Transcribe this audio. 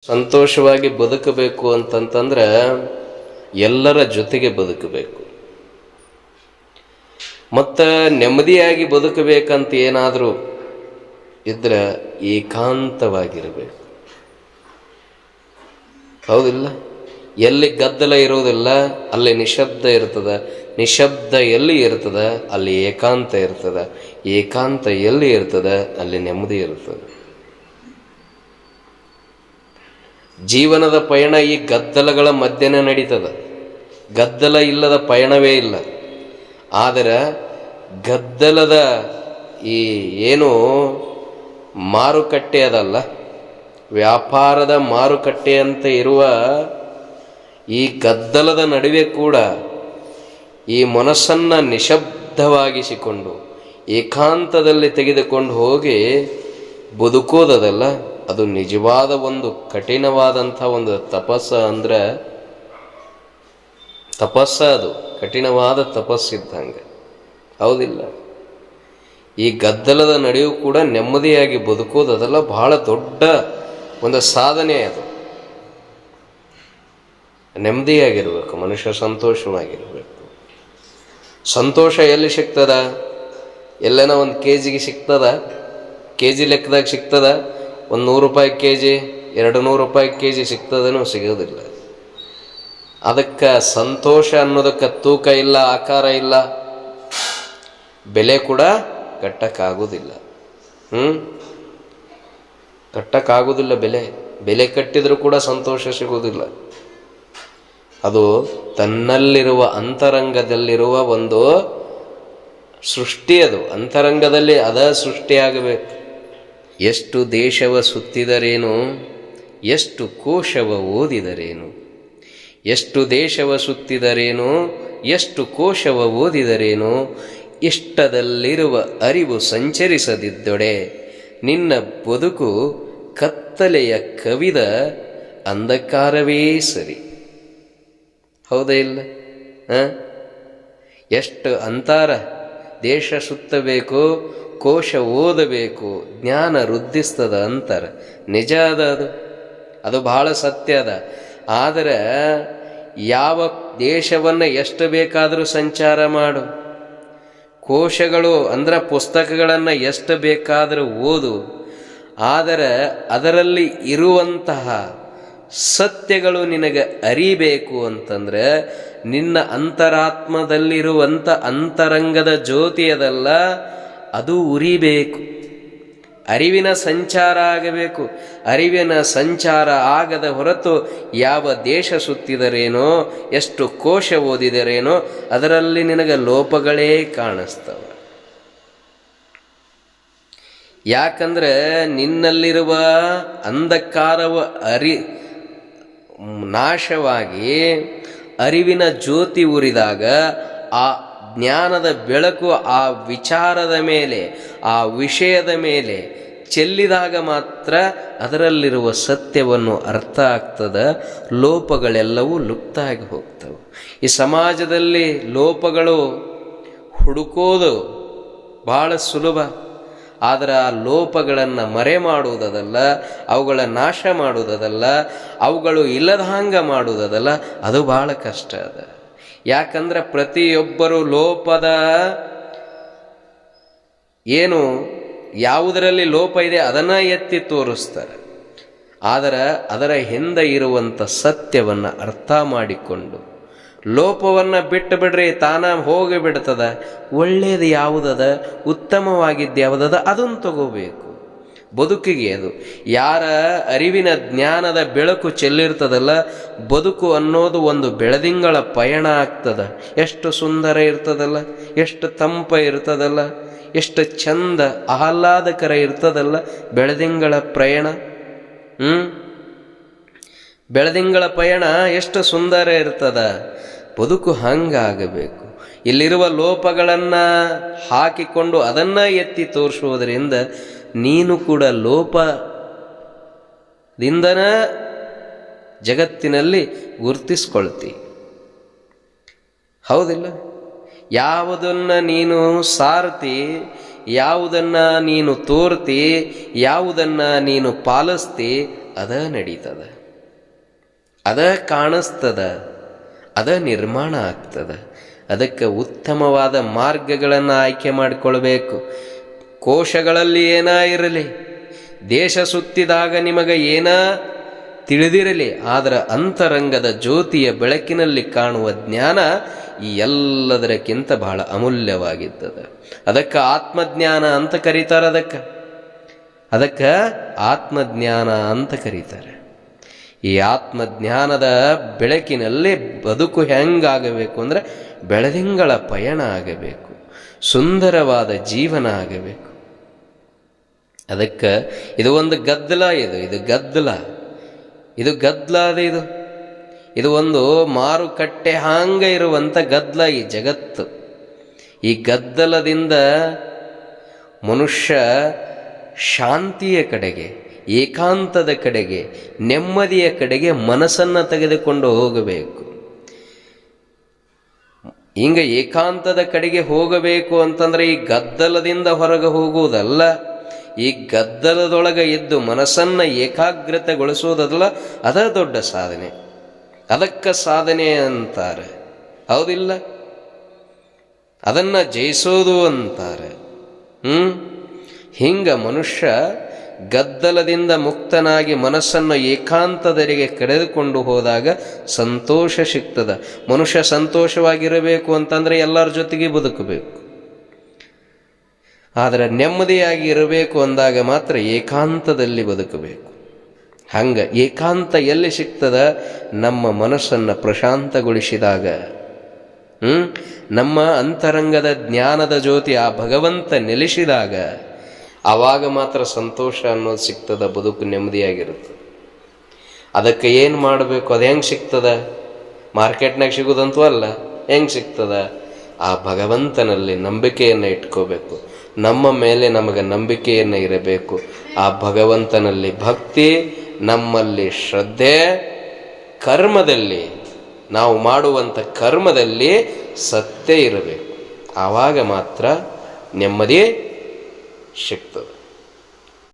ಸಂತೋಷವಾಗಿ ಬದುಕಬೇಕು ಅಂತಂತಂದ್ರೆ ಎಲ್ಲರ ಜೊತೆಗೆ ಬದುಕಬೇಕು. ಮತ್ತು ನೆಮ್ಮದಿಯಾಗಿ ಬದುಕಬೇಕಂತ ಏನಾದರೂ ಇದ್ರೆ ಏಕಾಂತವಾಗಿರಬೇಕು. ಹೌದಿಲ್ಲ? ಎಲ್ಲಿ ಗದ್ದಲ ಇರೋದಿಲ್ಲ ಅಲ್ಲಿ ನಿಶಬ್ದ ಇರ್ತದ, ನಿಶಬ್ದ ಎಲ್ಲಿ ಇರ್ತದ ಅಲ್ಲಿ ಏಕಾಂತ ಇರ್ತದ, ಏಕಾಂತ ಎಲ್ಲಿ ಇರ್ತದ ಅಲ್ಲಿ ನೆಮ್ಮದಿ ಇರ್ತದೆ. ಜೀವನದ ಪಯಣ ಈ ಗದ್ದಲಗಳ ಮಧ್ಯೆ ನಡೀತದ. ಗದ್ದಲ ಇಲ್ಲದ ಪಯಣವೇ ಇಲ್ಲ. ಆದರೆ ಗದ್ದಲದ ಈ ಏನು ಮಾರುಕಟ್ಟೆ ಅದಲ್ಲ, ವ್ಯಾಪಾರದ ಮಾರುಕಟ್ಟೆ ಅಂತ ಇರುವ ಈ ಗದ್ದಲದ ನಡುವೆ ಕೂಡ ಈ ಮನಸ್ಸನ್ನು ನಿಶಬ್ದವಾಗಿಸಿಕೊಂಡು ಏಕಾಂತದಲ್ಲಿ ತೆಗೆದುಕೊಂಡು ಹೋಗಿ ಬದುಕೋದಲ್ಲ, ಅದು ನಿಜವಾದ ಒಂದು ಕಠಿಣವಾದಂಥ ಒಂದು ತಪಸ್ಸ. ಅಂದ್ರೆ ತಪಸ್ಸ, ಅದು ಕಠಿಣವಾದ ತಪಸ್ಸಿದ್ದಂಗೆ. ಹೌದಿಲ್ಲ? ಈ ಗದ್ದಲದ ನಡೆಯೂ ಕೂಡ ನೆಮ್ಮದಿಯಾಗಿ ಬದುಕೋದು ಅದೆಲ್ಲ ಬಹಳ ದೊಡ್ಡ ಒಂದು ಸಾಧನೆ. ಅದು ನೆಮ್ಮದಿಯಾಗಿರ್ಬೇಕು, ಮನುಷ್ಯ ಸಂತೋಷವಾಗಿರ್ಬೇಕು. ಸಂತೋಷ ಎಲ್ಲಿ ಸಿಗ್ತದ? ಎಲ್ಲೇನ ಒಂದು ಕೆಜಿಗೆ ಸಿಗ್ತದ? ಕೆಜಿ ಲೆಕ್ಕದಾಗ ಸಿಗ್ತದ? ಒಂದು 100 ರೂಪಾಯಿ ಕೆಜಿ, 200 ರೂಪಾಯಿ ಕೆಜಿ ಸಿಗ್ತದೇನೋ? ಸಿಗೋದಿಲ್ಲ. ಅದಕ್ಕೆ ಸಂತೋಷ ಅನ್ನೋದಕ್ಕೆ ತೂಕ ಇಲ್ಲ, ಆಕಾರ ಇಲ್ಲ, ಬೆಲೆ ಕೂಡ ಕಟ್ಟಕ್ಕಾಗೋದಿಲ್ಲ. ಕಟ್ಟಕ್ಕಾಗೋದಿಲ್ಲ. ಬೆಲೆ ಕಟ್ಟಿದರೂ ಕೂಡ ಸಂತೋಷ ಸಿಗೋದಿಲ್ಲ. ಅದು ತನ್ನಲ್ಲಿರುವ ಅಂತರಂಗದಲ್ಲಿರುವ ಒಂದು ಸೃಷ್ಟಿ. ಅದು ಅಂತರಂಗದಲ್ಲಿ ಅದ ಸೃಷ್ಟಿಯಾಗಬೇಕು. ಎಷ್ಟು ದೇಶವ ಸುತ್ತಿದರೇನು, ಎಷ್ಟು ಕೋಶವ ಓದಿದರೇನು, ಎಷ್ಟು ದೇಶವ ಸುತ್ತಿದರೇನು, ಎಷ್ಟು ಕೋಶವ ಓದಿದರೇನು, ಇಷ್ಟದಲ್ಲಿರುವ ಅರಿವು ಸಂಚರಿಸದಿದ್ದೊಡೆ ನಿನ್ನ ಬದುಕು ಕತ್ತಲೆಯ ಕವಿದ ಅಂಧಕಾರವೇ ಸರಿ. ಹೌದಾ ಇಲ್ಲ? ಎಷ್ಟು ಅಂತಾರ. ದೇಶ ಸುತ್ತಬೇಕು, ಕೋಶ ಓದಬೇಕು, ಜ್ಞಾನ ವೃದ್ಧಿಸ್ತದ ಅಂತಾರ. ನಿಜ ಅದ, ಅದು ಬಹಳ ಸತ್ಯ ಅದ. ಆದರೆ ಯಾವ ದೇಶವನ್ನು ಎಷ್ಟು ಬೇಕಾದರೂ ಸಂಚಾರ ಮಾಡು, ಕೋಶಗಳು ಅಂದ್ರೆ ಪುಸ್ತಕಗಳನ್ನು ಎಷ್ಟು ಬೇಕಾದರೂ ಓದು, ಆದರೆ ಅದರಲ್ಲಿ ಇರುವಂತಹ ಸತ್ಯಗಳು ನಿನಗೆ ಅರಿಬೇಕು ಅಂತಂದ್ರೆ ನಿನ್ನ ಅಂತರಾತ್ಮದಲ್ಲಿರುವಂಥ ಅಂತರಂಗದ ಜ್ಯೋತಿ ಅದಲ್ಲ, ಅದು ಉರಿಬೇಕು. ಅರಿವಿನ ಸಂಚಾರ ಆಗಬೇಕು. ಅರಿವಿನ ಸಂಚಾರ ಆಗದ ಹೊರತು ಯಾವ ದೇಶ ಸುತ್ತಿದರೇನೋ, ಎಷ್ಟು ಕೋಶ ಓದಿದರೇನೋ ಅದರಲ್ಲಿ ನಿನಗೆ ಲೋಪಗಳೇ ಕಾಣಿಸ್ತವೆ. ಯಾಕಂದ್ರೆ ನಿನ್ನಲ್ಲಿರುವ ಅಂಧಕಾರವ ನಾಶವಾಗಿ ಅರಿವಿನ ಜ್ಯೋತಿ ಉರಿದಾಗ ಆ ಜ್ಞಾನದ ಬೆಳಕು ಆ ವಿಚಾರದ ಮೇಲೆ, ಆ ವಿಷಯದ ಮೇಲೆ ಚೆಲ್ಲಿದಾಗ ಮಾತ್ರ ಅದರಲ್ಲಿರುವ ಸತ್ಯವನ್ನು ಅರ್ಥ ಆಗ್ತದೆ. ಲೋಪಗಳೆಲ್ಲವೂ ಲುಪ್ತ ಆಗಿ ಹೋಗ್ತವೆ. ಈ ಸಮಾಜದಲ್ಲಿ ಲೋಪಗಳು ಹುಡುಕೋದು ಬಹಳ ಸುಲಭ. ಆದರೆ ಆ ಲೋಪಗಳನ್ನು ಮರೆ ಮಾಡುವುದಲ್ಲ, ಅವುಗಳ ನಾಶ ಮಾಡುವುದಲ್ಲ, ಅವುಗಳು ಇಲ್ಲದಂಗ ಮಾಡುವುದಲ್ಲ, ಅದು ಬಹಳ ಕಷ್ಟ ಅದ. ಯಾಕಂದ್ರೆ ಪ್ರತಿಯೊಬ್ಬರು ಲೋಪದ ಏನು ಯಾವುದರಲ್ಲಿ ಲೋಪ ಇದೆ ಅದನ್ನು ಎತ್ತಿ ತೋರಿಸ್ತಾರೆ. ಆದರೆ ಅದರ ಹಿಂದೆ ಇರುವಂಥ ಸತ್ಯವನ್ನು ಅರ್ಥ ಮಾಡಿಕೊಂಡು ಲೋಪವನ್ನು ಬಿಟ್ಟು ಬಿಡ್ರಿ, ತಾನ ಹೋಗಿಬಿಡ್ತದ. ಒಳ್ಳೆಯದು ಯಾವುದದ, ಉತ್ತಮವಾಗಿದ್ದು ಯಾವುದದ ಅದನ್ನು ತಗೋಬೇಕು ಬದುಕಿಗೆ. ಅದು ಯಾರ ಅರಿವಿನ ಜ್ಞಾನದ ಬೆಳಕು ಚೆಲ್ಲಿರ್ತದಲ್ಲ, ಬದುಕು ಅನ್ನೋದು ಒಂದು ಬೆಳದಿಂಗಳ ಪಯಣ ಆಗ್ತದ. ಎಷ್ಟು ಸುಂದರ ಇರ್ತದಲ್ಲ, ಎಷ್ಟು ತಂಪ ಇರ್ತದಲ್ಲ, ಎಷ್ಟು ಚಂದ ಆಹ್ಲಾದಕರ ಇರ್ತದಲ್ಲ ಬೆಳದಿಂಗಳ ಪ್ರಯಾಣ. ಬೆಳದಿಂಗಳ ಪಯಣ ಎಷ್ಟು ಸುಂದರ ಇರ್ತದ. ಬದುಕು ಹಂಗಾಗಬೇಕು. ಇಲ್ಲಿರುವ ಲೋಪಗಳನ್ನು ಹಾಕಿಕೊಂಡು ಅದನ್ನು ಎತ್ತಿ ತೋರಿಸುವುದರಿಂದ ನೀನು ಕೂಡ ಲೋಪದಿಂದನ ಜಗತ್ತಿನಲ್ಲಿ ಗುರುತಿಸ್ಕೊಳ್ತಿ. ಹೌದಿಲ್ಲ? ಯಾವುದನ್ನು ನೀನು ಸಾರ್ತಿ, ಯಾವುದನ್ನು ನೀನು ತೋರ್ತಿ, ಯಾವುದನ್ನು ನೀನು ಪಾಲಿಸ್ತಿ ಅದ ನಡೀತದ, ಅದ ಕಾಣಿಸ್ತದ, ಅದ ನಿರ್ಮಾಣ ಆಗ್ತದ. ಅದಕ್ಕೆ ಉತ್ತಮವಾದ ಮಾರ್ಗಗಳನ್ನು ಆಯ್ಕೆ ಮಾಡಿಕೊಳ್ಬೇಕು. ಕೋಶಗಳಲ್ಲಿ ಏನ ಇರಲಿ, ದೇಶ ಸುತ್ತಿದಾಗ ನಿಮಗೆ ಏನ ತಿಳಿದಿರಲಿ, ಆದರೆ ಅಂತರಂಗದ ಜ್ಯೋತಿಯ ಬೆಳಕಿನಲ್ಲಿ ಕಾಣುವ ಜ್ಞಾನ ಈ ಎಲ್ಲದಕ್ಕಿಂತ ಬಹಳ ಅಮೂಲ್ಯವಾಗಿದ್ದದ. ಅದಕ್ಕೆ ಆತ್ಮಜ್ಞಾನ ಅಂತ ಕರೀತಾರೆ. ಅದಕ್ಕೆ ಆತ್ಮಜ್ಞಾನ ಅಂತ ಕರೀತಾರೆ. ಈ ಆತ್ಮಜ್ಞಾನದ ಬೆಳಕಿನಲ್ಲಿ ಬದುಕು ಹೆಂಗಾಗಬೇಕು ಅಂದರೆ ಬೆಳದಿಂಗಳ ಪಯಣ ಆಗಬೇಕು, ಸುಂದರವಾದ ಜೀವನ ಆಗಬೇಕು. ಅದಕ್ಕೆ ಇದು ಒಂದು ಗದ್ದಲ, ಇದು ಗದ್ದಲ ಇದು ಒಂದು ಮಾರುಕಟ್ಟೆ ಹಾಂಗ ಇರುವಂಥ ಗದ್ದಲ ಈ ಜಗತ್ತು. ಈ ಗದ್ದಲದಿಂದ ಮನುಷ್ಯ ಶಾಂತಿಯ ಕಡೆಗೆ, ಏಕಾಂತದ ಕಡೆಗೆ, ನೆಮ್ಮದಿಯ ಕಡೆಗೆ ಮನಸ್ಸನ್ನು ತೆಗೆದುಕೊಂಡು ಹೋಗಬೇಕು. ಹಿಂಗೆ ಏಕಾಂತದ ಕಡೆಗೆ ಹೋಗಬೇಕು ಅಂತಂದ್ರೆ ಈ ಗದ್ದಲದಿಂದ ಹೊರಗೆ ಹೋಗುವುದಲ್ಲ, ಈ ಗದ್ದಲದೊಳಗೆ ಇದ್ದು ಮನಸ್ಸನ್ನು ಏಕಾಗ್ರತೆಗೊಳಿಸೋದಲ್ಲ, ಅದ ದೊಡ್ಡ ಸಾಧನೆ. ಅದಕ್ಕೆ ಸಾಧನೆ ಅಂತಾರೆ, ಹೌದಿಲ್ಲ? ಅದನ್ನು ಜಯಿಸೋದು ಅಂತಾರೆ. ಹಿಂಗ ಮನುಷ್ಯ ಗದ್ದಲದಿಂದ ಮುಕ್ತನಾಗಿ ಮನಸ್ಸನ್ನು ಏಕಾಂತದರಿಗೆ ಕರೆದುಕೊಂಡು ಹೋದಾಗ ಸಂತೋಷ ಸಿಗ್ತದ. ಮನುಷ್ಯ ಸಂತೋಷವಾಗಿರಬೇಕು ಅಂತಂದರೆ ಎಲ್ಲರ ಜೊತೆಗೆ ಬದುಕಬೇಕು. ಆದರೆ ನೆಮ್ಮದಿಯಾಗಿ ಇರಬೇಕು ಅಂದಾಗ ಮಾತ್ರ ಏಕಾಂತದಲ್ಲಿ ಬದುಕಬೇಕು. ಹಂಗ ಏಕಾಂತ ಎಲ್ಲಿ ಸಿಗ್ತದ? ನಮ್ಮ ಮನಸ್ಸನ್ನು ಪ್ರಶಾಂತಗೊಳಿಸಿದಾಗ, ನಮ್ಮ ಅಂತರಂಗದ ಜ್ಞಾನದ ಜ್ಯೋತಿ ಆ ಭಗವಂತ ನೆಲೆಸಿದಾಗ ಆವಾಗ ಮಾತ್ರ ಸಂತೋಷ ಅನ್ನೋದು ಸಿಗ್ತದ, ಬದುಕು ನೆಮ್ಮದಿಯಾಗಿರುತ್ತೆ. ಅದಕ್ಕೆ ಏನು ಮಾಡಬೇಕು? ಅದು ಹೆಂಗೆ ಸಿಗ್ತದ? ಮಾರ್ಕೆಟ್ನಾಗ ಸಿಗೋದಂತೂ ಅಲ್ಲ. ಹೆಂಗೆ ಸಿಗ್ತದ? ಆ ಭಗವಂತನಲ್ಲಿ ನಂಬಿಕೆಯನ್ನು ಇಟ್ಕೋಬೇಕು. ನಮ್ಮ ಮೇಲೆ ನಮಗೆ ನಂಬಿಕೆಯನ್ನು ಇರಬೇಕು. ಆ ಭಗವಂತನಲ್ಲಿ ಭಕ್ತಿ, ನಮ್ಮಲ್ಲಿ ಶ್ರದ್ಧೆ, ಕರ್ಮದಲ್ಲಿ ನಾವು ಮಾಡುವಂಥ ಕರ್ಮದಲ್ಲಿ ಸತ್ಯ ಇರಬೇಕು. ಆವಾಗ ಮಾತ್ರ ನೆಮ್ಮದಿ ಸಿಗ್ತದೆ.